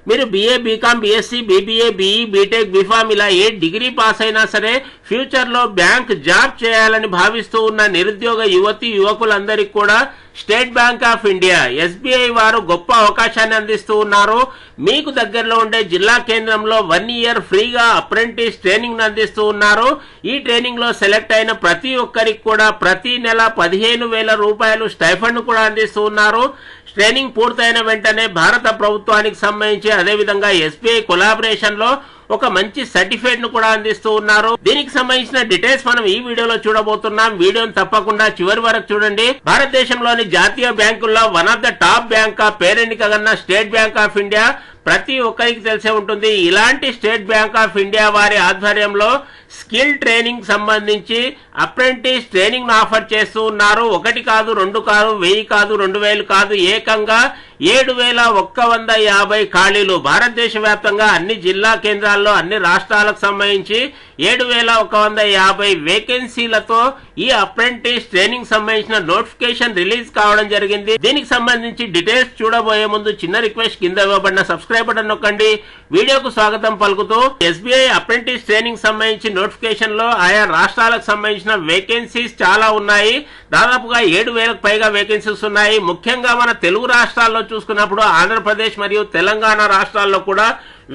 మీరు BA BCom BSc BBA BE BTech BPharm ఇలా ఏ డిగ్రీ పాస్ అయినా సరే ఫ్యూచర్ లో బ్యాంక్ జాబ్ చేయాలని భావిస్తూ ఉన్న నిరుద్యోగ యువతి యువకులందరికీ కూడా state Bank of India SBI వారు గొప్ప అవకాశాన్ని అందిస్తూ ఉన్నారు. మీకు దగ్గరలో ఉండే జిల్లా కేంద్రంలో 1 ఇయర్ ఫ్రీగా అప్రెంటిస్ ట్రైనింగ్ అందిస్తూ ఉన్నారు. ఈ ట్రైనింగ్ లో సెలెక్ట్ అయిన ప్రతి ఒక్కరికి కూడా ప్రతి నెల 15,000 రూపాయలు స్టైఫండ్ కూడా అందిస్తూ ఉన్నారు. ట్రైనింగ్ పూర్తయిన వెంటనే భారత ప్రభుత్వానికి సంబంధించి అదేవిధంగా SBI కొలాబరేషన్ లో ఒక మంచి సర్టిఫికేట్ ను కూడా అందిస్తూ ఉన్నారు. దీనికి సంబంధించిన డీటెయిల్స్ మనం ఈ వీడియోలో చూడబోతున్నాం. వీడియోని తప్పకుండా చివరి వరకు చూడండి. భారతదేశంలోని జాతీయ బ్యాంకుల్లో one of the top bank పేరెన్నికగన్న స్టేట్ బ్యాంక్ ఆఫ్ ఇండియా ప్రతి ఒక్కరికి తెలిసే ఉంటుంది. ఇలాంటి స్టేట్ బ్యాంక్ ఆఫ్ ఇండియా వారి ఆధ్వర్యంలో స్కిల్ ట్రైనింగ్ సంబంధించి అప్రెంటిస్ ట్రైనింగ్ ఆఫర్ చేస్తూ ఉన్నారు. 1 కాదు 2 కాదు 1000 కాదు 2000 కాదు ఏకంగా 7,150 ఖాళీలు భారతదేశ వ్యాప్తంగా అన్ని జిల్లా కేంద్రాల్లో అన్ని రాష్ట్రాలకు సంబంధించి 7,150 వేకెన్సీలతో ఈ అప్రెంటిస్ ట్రైనింగ్ సంబంధించిన నోటిఫికేషన్ రిలీజ్ కావడం జరిగింది. దీనికి సంబంధించి డీటెయిల్స్ చూడబోయే ముందు చిన్న రిక్వెస్ట్, కింద ఇవ్వబడిన సబ్స్క్రైబ్ బటన్ నొక్కండి. వీడియోకు స్వాగతం పలుకుతూ SBI అప్రెంటిస్ ట్రైనింగ్ సంబంధించి నోటిఫికేషన్ లో ఆయా రాష్ట్రాలకు సంబంధించిన వేకెన్సీస్ చాలా ఉన్నాయి. దాదాపుగా 7,000కు పైగా వేకెన్సీస్ ఉన్నాయి. ముఖ్యంగా మన తెలుగు రాష్ట్రాల్లో చూసుకున్నప్పుడు ఆంధ్రప్రదేశ్ మరియు తెలంగాణ రాష్ట్రాల్లో కూడా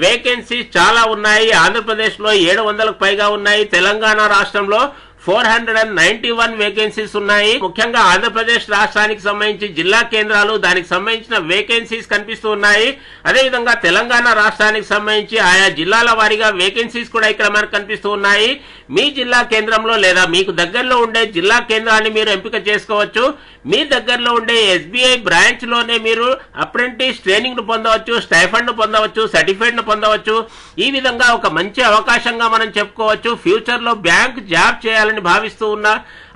వేకెన్సీస్ చాలా ఉన్నాయి. ఆంధ్రప్రదేశ్ లో 700కు పైగా ఉన్నాయి. తెలంగాణ రాష్ట్రంలో 491 వేకెన్సీస్ ఉన్నాయి. ముఖ్యంగా ఆంధ్రప్రదేశ్ రాష్ట్రానికి సంబంధించి జిల్లా కేంద్రాలు దానికి సంబంధించిన వేకెన్సీస్ కనిపిస్తూ ఉన్నాయి. అదేవిధంగా తెలంగాణ రాష్ట్రానికి సంబంధించి ఆయా జిల్లాల వారీగా వేకెన్సీస్ కూడా ఇక్కడ మనకు కనిపిస్తూ ఉన్నాయి. మీ జిల్లా కేంద్రంలో లేదా మీకు దగ్గరలో ఉండే జిల్లా కేంద్రాన్ని మీరు ఎంపిక చేసుకోవచ్చు. మీ దగ్గరలో ఉండే SBI బ్రాంచ్ లోనే మీరు అప్రెంటిస్ ట్రైనింగ్ ను పొందవచ్చు, స్టైఫండ్ ను పొందవచ్చు, సర్టిఫికేట్ ను పొందవచ్చు. ఈ విధంగా ఒక మంచి అవకాశంగా మనం చెప్పుకోవచ్చు. ఫ్యూచర్ లో బ్యాంక్ జాబ్ చేయాలని భావిస్తూ ఉన్న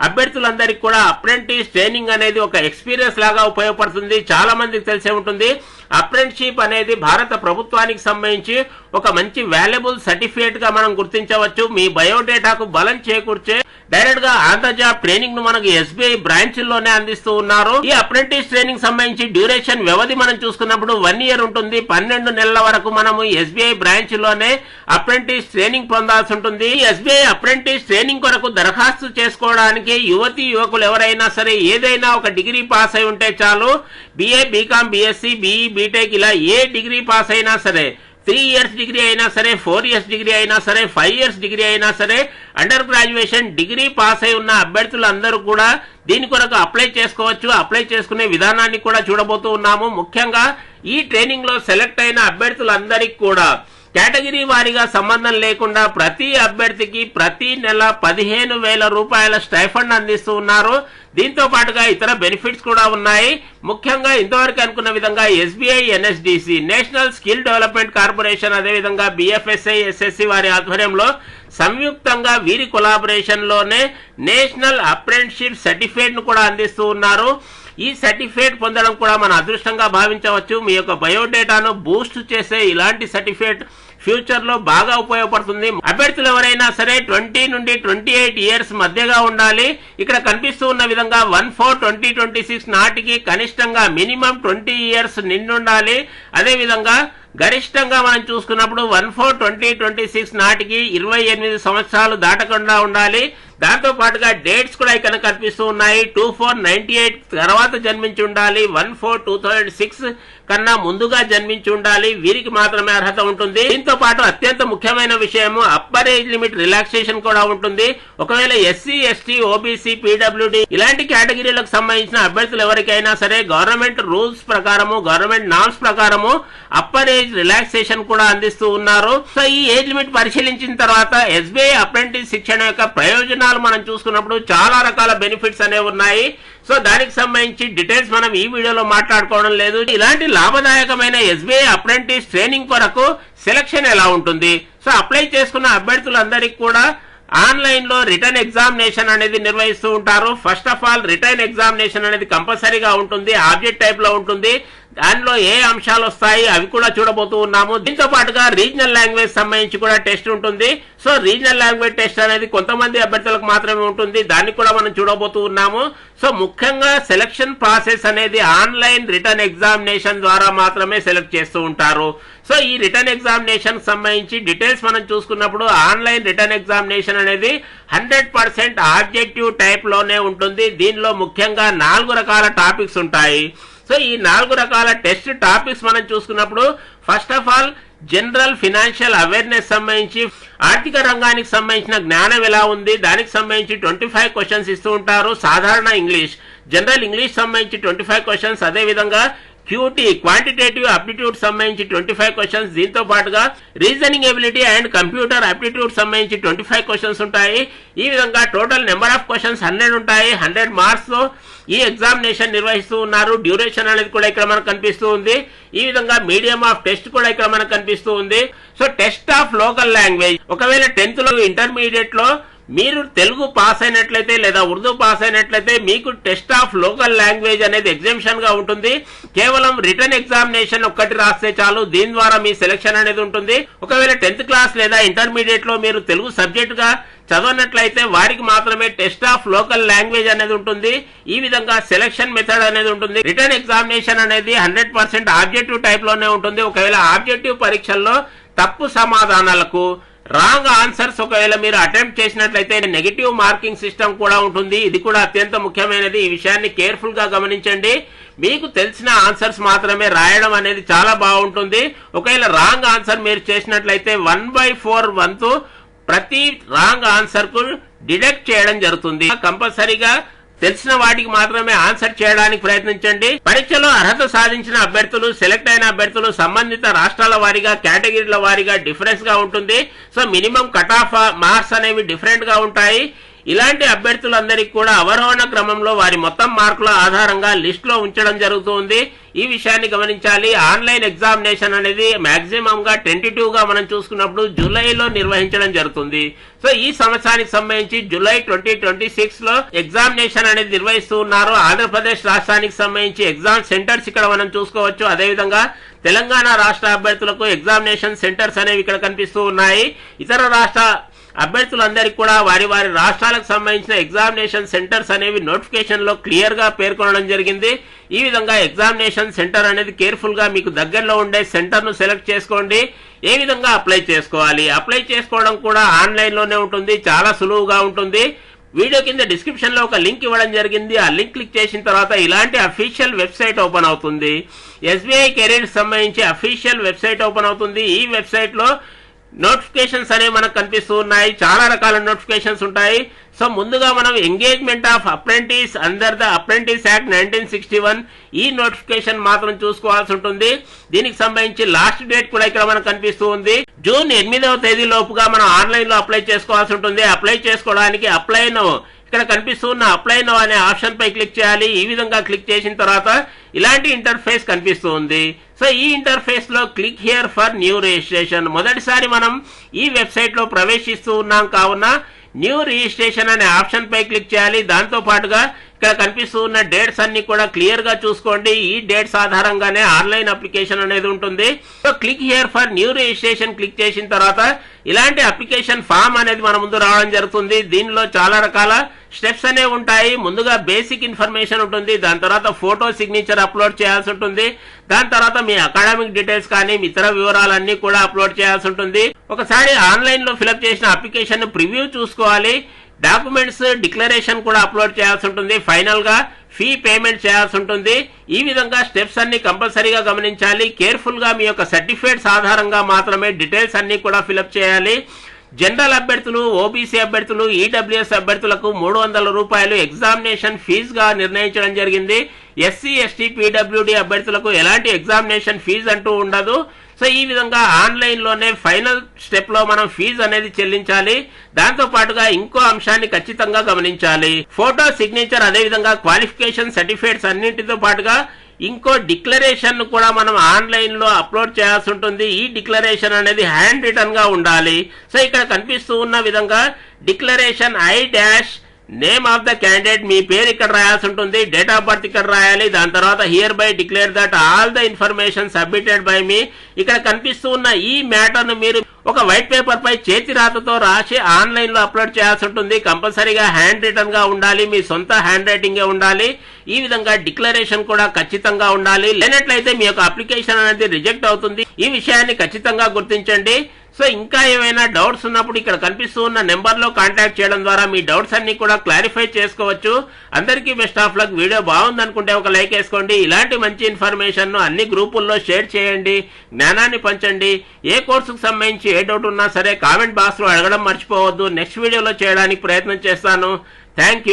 అభ్యర్థులందరికీ కూడా అప్రెంటిస్ ట్రైనింగ్ అనేది ఒక ఎక్స్పీరియన్స్ లాగా ఉపయోగపడుతుంది. చాలా మందికి తెలిసే ఉంటుంది. అప్రెంటిస్షిప్ అనేది భారత ప్రభుత్వానికి సంబంధించి ఒక మంచి వాల్యుబుల్ సర్టిఫికేట్ గా మనం గుర్తించవచ్చు. మీ బయోడేటాకు బలం చేకూర్చే డైరెక్ట్ గా ఆన్ ద జాబ్ ట్రైనింగ్ ను మనకు SBI బ్రాంచ్ లోనే అందిస్తూ ఉన్నారు. ఈ అప్రెంటిస్ ట్రైనింగ్ సంబంధించి డ్యూరేషన్ వ్యవధి మనం చూసుకున్నప్పుడు 1 ఇయర్ ఉంటుంది. 12 నెలల వరకు మనము SBI బ్రాంచ్ లోనే అప్రెంటిస్ ట్రైనింగ్ పొందాల్సి ఉంటుంది. SBI అప్రెంటిస్ ట్రైనింగ్ కొరకు దరఖాస్తు చేసుకోవడానికి యువతి యువకులు ఎవరైనా సరే ఏదైనా ఒక డిగ్రీ పాస్ అయి ఉంటే చాలు. BA BCom BSc BE BTech ఇలా ఏ డిగ్రీ పాస్ అయినా సరే, 3 ఇయర్స్ డిగ్రీ అయినా సరే, 4 ఇయర్స్ డిగ్రీ అయినా సరే, 5 ఇయర్స్ డిగ్రీ అయినా సరే, అండర్ గ్రాడ్యుయేషన్ డిగ్రీ పాస్ అయి ఉన్న అభ్యర్థులందరూ కూడా దీని కొరకు అప్లై చేసుకోవచ్చు. అప్లై చేసుకునే విధానాన్ని కూడా చూడబోతూ ఉన్నాము. ముఖ్యంగా ఈ ట్రైనింగ్ లో సెలెక్ట్ అయిన అభ్యర్థులందరికీ కూడా కేటగిరీ వారీగా సంబంధం లేకుండా ప్రతి అభ్యర్థికి ప్రతి నెల 15,000 రూపాయల స్టైఫండ్ అందిస్తూ ఉన్నారు. దీంతో పాటుగా ఇతర బెనిఫిట్స్ కూడా ఉన్నాయి. ముఖ్యంగా ఇంతవరకు అనుకున్న విధంగా SBI NSDC national skill development corporation అదేవిధంగా BFSI SSC వారి ఆధ్వర్యంలో సంయుక్తంగా వీరి కొలాబరేషన్ లోనే నేషనల్ అప్రెంటిస్షిప్ సర్టిఫికేట్ ను కూడా అందిస్తూ ఉన్నారు. ఈ సర్టిఫికేట్ పొందడం కూడా మన అదృష్టంగా భావించవచ్చు. మీ యొక్క బయోడేటాను బూస్ట్ చేసే ఇలాంటి సర్టిఫికేట్ ఫ్యూచర్ లో బాగా ఉపయోగపడుతుంది. అభ్యర్థులు ఎవరైనా సరే 20 నుండి 28 ఇయర్స్ మధ్యగా ఉండాలి. ఇక్కడ కనిపిస్తూ ఉన్న విధంగా 1/4/2026 నాటికి కనిష్టంగా మినిమం 20 ఇయర్స్ నిండుండాలి. అదేవిధంగా గరిష్టంగా మనం చూసుకున్నప్పుడు 1/4/2026 నాటికి 28 సంవత్సరాలు దాటకుండా ఉండాలి. దాంతో పాటుగా డేట్స్ కూడా ఇక్కడ కనిపిస్తూ ఉన్నాయి. 2/4/98 తర్వాత జన్మించి ఉండాలి. 1/4/2006 కన్నా ముందుగా జన్మించి ఉండాలి. వీరికి మాత్రమే అర్హత ఉంటుంది. దీంతో పాటు అత్యంత ముఖ్యమైన విషయము అప్పర్ ఏజ్ లిమిట్ రిలాక్సేషన్ కూడా ఉంటుంది. ఒకవేళ SC ST OBC PWD ఇలాంటి కేటగిరీలకు సంబంధించిన అభ్యర్థులు ఎవరికైనా సరే గవర్నమెంట్ రూల్స్ ప్రకారము గవర్నమెంట్ నామ్స్ ప్రకారము అప్పర్ ఏజ్ రిలాక్సేషన్ కూడా అందిస్తూ ఉన్నారు. సో ఈ ఏజ్ లిమిట్ పరిశీలించిన తర్వాత SBI అప్రెంటిస్ శిక్షణ యొక్క ప్రయోజనాలు మనం చూసుకున్నప్పుడు చాలా రకాల బెనిఫిట్స్ అనేవి ఉన్నాయి. సో దానికి సంబంధించి డీటెయిల్స్ మనం ఈ వీడియోలో మాట్లాడుకోవడం లేదు. ఇలాంటి లాభదాయకమైన SBI అప్రెంటిస్ ట్రైనింగ్ కొరకు సెలక్షన్ ఎలా ఉంటుంది? సో అప్లై చేసుకున్న అభ్యర్థులందరికీ కూడా ఆన్లైన్ లో రిటర్న్ ఎగ్జామినేషన్ అనేది నిర్వహిస్తూ ఉంటారు. First of all written examination అనేది కంపల్సరీగా ఉంటుంది. ఆబ్జెక్ట్ టైప్ లో ఉంటుంది. దానిలో ఏ అంశాలు వస్తాయి అవి కూడా చూడబోతూ ఉన్నాము. దీంతో పాటుగా రీజనల్ లాంగ్వేజ్ సంబంధించి కూడా టెస్ట్ ఉంటుంది. సో రీజనల్ లాంగ్వేజ్ టెస్ట్ అనేది కొంతమంది అభ్యర్థులకు మాత్రమే ఉంటుంది, దాన్ని కూడా మనం చూడబోతూ ఉన్నాము. సో ముఖ్యంగా సెలక్షన్ ప్రాసెస్ అనేది ఆన్లైన్ రిటర్న్ ఎగ్జామినేషన్ ద్వారా మాత్రమే సెలెక్ట్ చేస్తూ ఉంటారు. సో ఈ రిటర్న్ ఎగ్జామినేషన్ సంబంధించి డీటెయిల్స్ మనం చూసుకున్నప్పుడు ఆన్లైన్ రిటర్న్ ఎగ్జామినేషన్ అనేది 100% ఆబ్జెక్టివ్ టైప్ లోనే ఉంటుంది. దీనిలో ముఖ్యంగా 4 రకాల టాపిక్స్ ఉంటాయి. సో ఈ 4 రకాల టెస్ట్ టాపిక్స్ మనం చూసుకున్నప్పుడు first of all general financial awareness సంబంధించి ఆర్థిక రంగానికి సంబంధించిన జ్ఞానం ఎలా ఉంది దానికి సంబంధించి 25 క్వశ్చన్స్ ఇస్తూ ఉంటారు. సాధారణ ఇంగ్లీష్, జనరల్ ఇంగ్లీష్ సంబంధించి 25 క్వశ్చన్స్, అదే విధంగా క్యూటీ క్వాంటిటేటివ్ అప్టిట్యూడ్ సంబంధించి 25 క్వశ్చన్స్, దీంతో పాటుగా reasoning ability and computer aptitude సంబంధించి 25 క్వశ్చన్స్ ఉంటాయి. ఈ విధంగా టోటల్ నెంబర్ ఆఫ్ క్వశ్చన్స్ 100 ఉంటాయి. 100 మార్క్స్ తో ఈ ఎగ్జామినేషన్ నిర్వహిస్తూ ఉన్నారు. డ్యూరేషన్ అనేది కూడా ఇక్కడ మనకు కనిపిస్తూ ఉంది. ఈ విధంగా మీడియం ఆఫ్ టెస్ట్ కూడా ఇక్కడ మనకు కనిపిస్తూ ఉంది. So test of local language, ఒకవేళ 10th లో ఇంటర్మీడియట్ లో మీరు తెలుగు పాస్ అయినట్లయితే లేదా ఉర్దూ పాస్ అయినట్లయితే మీకు టెస్ట్ ఆఫ్ లోకల్ లాంగ్వేజ్ అనేది ఎగ్జామిషన్ గా ఉంటుంది. కేవలం రిటర్న్ ఎగ్జామినేషన్ ఒక్కటి రాస్తే చాలు, దీని ద్వారా మీ సెలక్షన్ అనేది ఉంటుంది. ఒకవేళ 10th క్లాస్ లేదా ఇంటర్మీడియట్ లో మీరు తెలుగు సబ్జెక్ట్ గా చదవనట్లయితే వారికి మాత్రమే టెస్ట్ ఆఫ్ లోకల్ లాంగ్వేజ్ అనేది ఉంటుంది. ఈ విధంగా సెలక్షన్ మెథడ్ అనేది ఉంటుంది. రిటర్న్ ఎగ్జామినేషన్ అనేది 100% ఆబ్జెక్టివ్ టైప్ లోనే ఉంటుంది. ఒకవేళ ఆబ్జెక్టివ్ పరీక్షల్లో తప్పు సమాధానాలకు రాంగ్ ఆన్సర్స్ ఒకవేళ మీరు అటెంప్ట్ చేసినట్లయితే నెగటివ్ మార్కింగ్ సిస్టమ్ కూడా ఉంటుంది. ఇది కూడా అత్యంత ముఖ్యమైనది. ఈ విషయాన్ని కేర్ఫుల్ గా గమనించండి. మీకు తెలిసిన ఆన్సర్స్ మాత్రమే రాయడం అనేది చాలా బాగుంటుంది. ఒకవేళ రాంగ్ ఆన్సర్ మీరు చేసినట్లయితే 1/4 వంతు ప్రతి రాంగ్ ఆన్సర్ కు డిడక్ట్ చేయడం జరుగుతుంది. కంపల్సరీగా తెలిసిన వాటికి మాత్రమే ఆన్సర్ చేయడానికి ప్రయత్నించండి. పరీక్షలో అర్హత సాధించిన అభ్యర్థులు, సెలెక్ట్ అయిన అభ్యర్థులు సంబంధిత రాష్ట్రాల వారీగా, కేటగిరీల వారీగా డిఫరెన్స్ గా ఉంటుంది. So minimum cut off marks అనేవి డిఫరెంట్ గా ఉంటాయి. ఇలాంటి అభ్యర్థులందరికీ కూడా అవరోహణ క్రమంలో వారి మొత్తం మార్కుల ఆధారంగా లిస్ట్ లో ఉంచడం జరుగుతుంది. ఈ విషయాన్ని గమనించాలి. ఆన్లైన్ ఎగ్జామినేషన్ అనేది మాక్సిమం గా 22 గా మనం చూసుకున్నప్పుడు జూలైలో నిర్వహించడం జరుగుతుంది. సో ఈ సంవత్సరానికి సంబంధించి జూలై 2026 లో ఎగ్జామినేషన్ అనేది నిర్వహిస్తూ ఉన్నారు. ఆంధ్రప్రదేశ్ రాష్ట్రానికి సంబంధించి ఎగ్జామ్ సెంటర్స్ ఇక్కడ మనం చూసుకోవచ్చు. అదేవిధంగా తెలంగాణ రాష్ట్ర అభ్యర్థులకు ఎగ్జామినేషన్ సెంటర్స్ అనేవి ఇక్కడ కనిపిస్తూ ఉన్నాయి. ఇతర రాష్ట్ర అభ్యర్థులందరికీ కూడా వారి వారి రాష్ట్రాలకు సంబంధించిన ఎగ్జామినేషన్ సెంటర్స్ అనేవి నోటిఫికేషన్ లో క్లియర్ గా పేర్కొనడం జరిగింది. ఈ విధంగా ఎగ్జామినేషన్ సెంటర్ అనేది కేర్ఫుల్ గా మీకు దగ్గరలో ఉండే సెంటర్ ను సెలెక్ట్ చేసుకోండి. ఏ విధంగా అప్లై చేసుకోవాలి, అప్లై చేసుకోవడం కూడా ఆన్లైన్ లోనే ఉంటుంది. చాలా సులువుగా ఉంటుంది. వీడియో కింద డిస్క్రిప్షన్ లో ఒక లింక్ ఇవ్వడం జరిగింది. ఆ లింక్ క్లిక్ చేసిన తర్వాత ఇలాంటి అఫీషియల్ వెబ్సైట్ ఓపెన్ అవుతుంది. SBI కెరీర్ సంబంధించి అఫీషియల్ వెబ్సైట్ ఓపెన్ అవుతుంది. ఈ వెబ్సైట్ లో నోటిఫికేషన్స్ అనేవి మనకు కనిపిస్తూ ఉన్నాయి. చాలా రకాల నోటిఫికేషన్స్ ఉంటాయి. సో ముందుగా మనం engagement of apprentice under the apprentice act 1961 ఈ నోటిఫికేషన్ మాత్రం చూసుకోవాల్సి ఉంటుంది. దీనికి సంబంధించి లాస్ట్ డేట్ కూడా ఇక్కడ మనకు కనిపిస్తూ ఉంది. జూన్ 8వ తేదీ లోపుగా మనం ఆన్లైన్ లో అప్లై చేసుకోవాల్సి ఉంటుంది. అప్లై చేసుకోవడానికి అప్లై నౌ ఇక్కడ కనిపిస్తున్న అప్లై నౌ అనే ఆప్షన్ పై క్లిక్ చేయాలి. ఈ విధంగా క్లిక్ చేసిన తర్వాత ఇలాంటి ఇంటర్ఫేస్ కనిపిస్తూ ఉంది. సో ఈ ఇంటర్ఫేస్ లో click here for new registration, మొదటిసారి మనం ఈ వెబ్సైట్ లో ప్రవేశిస్తూ ఉన్నాం కావున న్యూ రిజిస్ట్రేషన్ అనే ఆప్షన్ పై క్లిక్ చేయాలి. దాంతో పాటుగా ఇక్కడ కనిపిస్తూ ఉన్న డేట్స్ అన్ని కూడా క్లియర్ గా చూసుకోండి. ఈ డేట్స్ ఆధారంగానే ఆన్లైన్ అప్లికేషన్ అనేది ఉంటుంది. So click here for new registration click చేసిన తర్వాత ఇలాంటి అప్లికేషన్ ఫామ్ అనేది మన ముందు రావడం జరుగుతుంది. దీనిలో చాలా రకాల స్టెప్స్ అనేవి ఉంటాయి. ముందుగా బేసిక్ ఇన్ఫర్మేషన్ ఉంటుంది. దాని తర్వాత ఫోటో సిగ్నేచర్ అప్లోడ్ చేయాల్సి ఉంటుంది. దాని తర్వాత మీ అకాడమిక్ డీటెయిల్స్ కానీ ఇతర వివరాలన్నీ కూడా అప్లోడ్ చేయాల్సి ఉంటుంది. ఒకసారి ఆన్లైన్ లో ఫిలప్ చేసిన అప్లికేషన్ ప్రివ్యూ చూసుకోవాలి. డాక్యుమెంట్స్ డిక్లరేషన్ కూడా అప్లోడ్ చేయాల్సి ఉంటుంది. ఫైనల్ గా ఫీ పేమెంట్ చేయాల్సి ఉంటుంది. ఈ విధంగా స్టెప్స్ అన్ని కంపల్సరీగా గమనించాలి. కేర్ఫుల్ గా మీ యొక్క సర్టిఫికేట్స్ ఆధారంగా మాత్రమే డీటెయిల్స్ అన్ని కూడా ఫిలప్ చేయాలి. జనరల్ అభ్యర్థులు, ఓబీసీ అభ్యర్థులు, ఈడబ్ల్యూఎస్ అభ్యర్థులకు 300 రూపాయలు ఎగ్జామినేషన్ ఫీజుగా నిర్ణయించడం జరిగింది. ఎస్సీ, ఎస్టీ, పీడబ్ల్యూడీ అభ్యర్థులకు ఎలాంటి ఎగ్జామినేషన్ ఫీజు అంటూ ఉండదు. సో ఈ విధంగా ఆన్లైన్ లోనే ఫైనల్ స్టెప్ లో మనం ఫీజు అనేది చెల్లించాలి. దాంతో పాటుగా ఇంకో అంశాన్ని ఖచ్చితంగా గమనించాలి. ఫోటో సిగ్నేచర్, అదే విధంగా క్వాలిఫికేషన్ సర్టిఫికేట్స్ అన్నింటితో పాటుగా ఇంకో డిక్లరేషన్ కూడా మనం ఆన్లైన్ లో అప్లోడ్ చేయాల్సి ఉంటుంది. ఈ డిక్లరేషన్ అనేది హ్యాండ్ రిటర్న్ గా ఉండాలి. సో ఇక్కడ కనిపిస్తూ ఉన్న విధంగా declaration I name of the candidate, మీ పేరు ఇక్కడ రాయాల్సి ఉంటుంది, డేట్ ఆఫ్ బర్త్ ఇక్కడ రాయాలి. దాని తర్వాత hereby declare that all the information submitted by me. ఇక్కడ కనిపిస్తూ ఉన్న ఈ మ్యాటర్ ను మీరు ఒక వైట్ పేపర్ పై చేతి రాతతో రాసి ఆన్లైన్ లో అప్లోడ్ చేయాల్సి ఉంటుంది. కంపల్సరీగా హ్యాండ్ రిటర్న్ గా ఉండాలి, మీ సొంత హ్యాండ్ రైటింగ్ ఉండాలి. ఈ విధంగా డిక్లరేషన్ కూడా ఖచ్చితంగా ఉండాలి. లేనట్లయితే మీ యొక్క అప్లికేషన్ అనేది రిజెక్ట్ అవుతుంది. ఈ విషయాన్ని ఖచ్చితంగా గుర్తించండి. సో ఇంకా ఏమైనా డౌట్స్ ఉన్నప్పుడు ఇక్కడ కనిపిస్తూ ఉన్న నెంబర్ లో కాంటాక్ట్ చేయడం ద్వారా మీ డౌట్స్ అన్ని కూడా క్లారిఫై చేసుకోవచ్చు. అందరికీ బెస్ట్ ఆఫ్ లక్. వీడియో బాగుంది అనుకుంటే ఒక లైక్ వేసుకోండి. ఇలాంటి మంచి ఇన్ఫర్మేషన్ ను అన్ని గ్రూపుల్లో షేర్ చేయండి, జ్ఞానాన్ని పంచండి. ఏ కోర్సుకు సంబంధించి ఏ డౌట్ ఉన్నా సరే కామెంట్ బాక్స్ లో అడగడం మర్చిపోవద్దు. నెక్స్ట్ వీడియోలో చేయడానికి ప్రయత్నం చేస్తాను. Thank you.